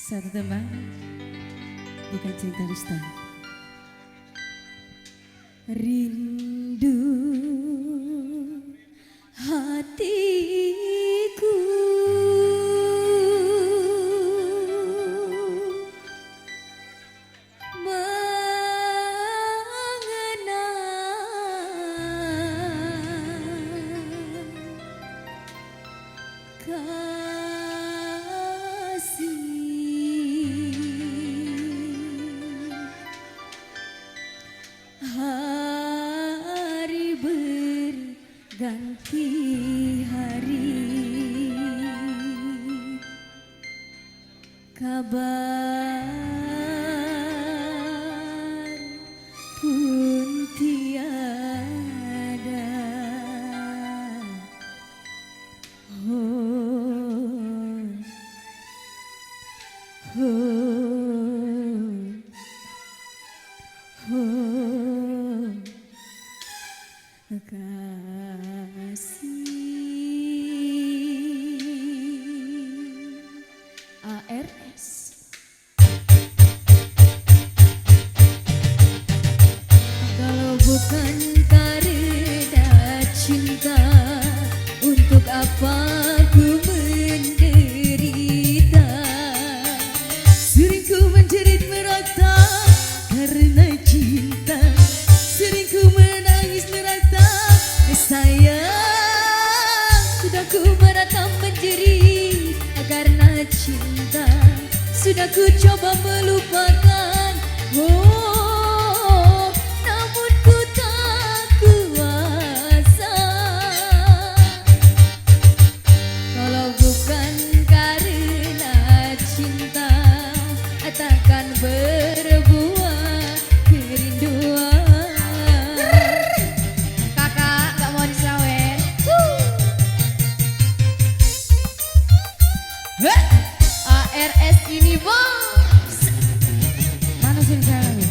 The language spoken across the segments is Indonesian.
Satu tembang bukan cinta dusta. Rindu hatiku mengenang hari berganti hari, kabar pun tiada. Kasih ARS. Kalau bukan karena cinta, untuk apa ku menderita? Sering ku menjerit merata karena cinta, sering ku menangis merata sayang. Sudah ku merata menjerit karena cinta, sudah ku coba melupakan, oh, namun ku tak kuasa. Kalau bukan karena cinta, takkan berbuah kerinduan. Kakak gak mau disawer. ARS ini bos. Mana sih misalnya?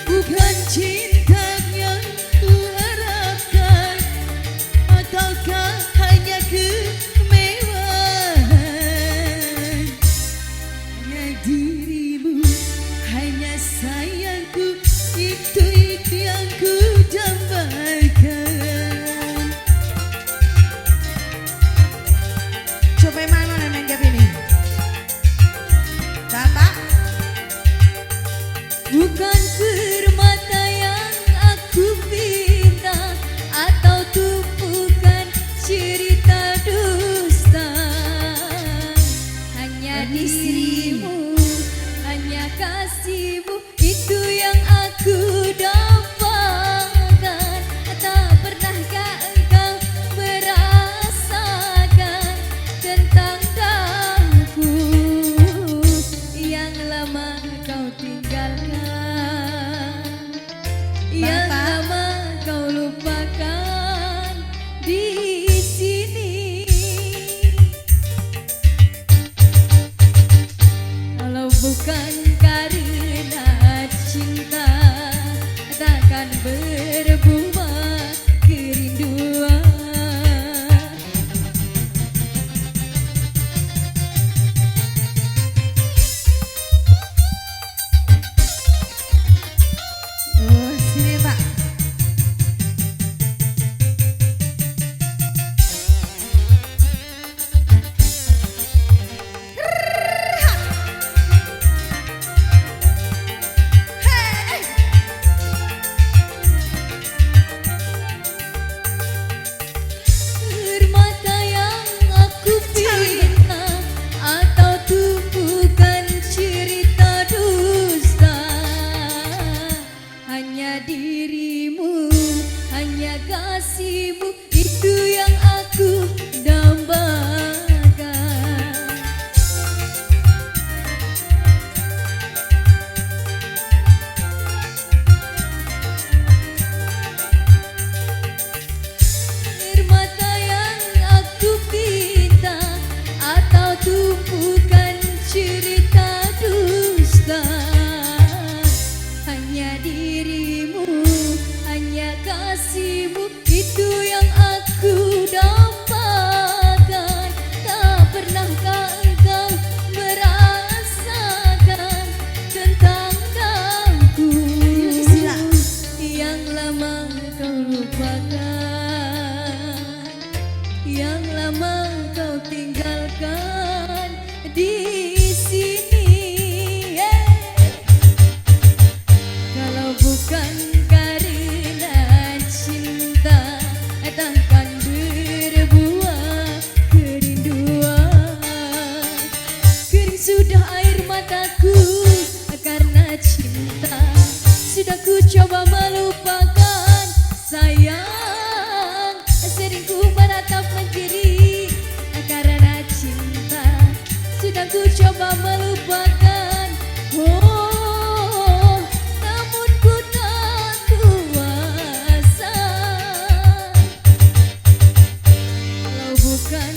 Bukan cinta yang ku harapkan, ataukah hanya kemewahan? Hanya dirimu lupakan di sini. Kalau bukan karena cinta, takkan berbuah kerinduan. Kering sudah air mataku karena cinta. Sudah ku coba melupakan sayang. Sering ku meratap mentiri karena cinta. Sudah ku coba melupakan, oh, namun ku tak kuasa. Kalau bukan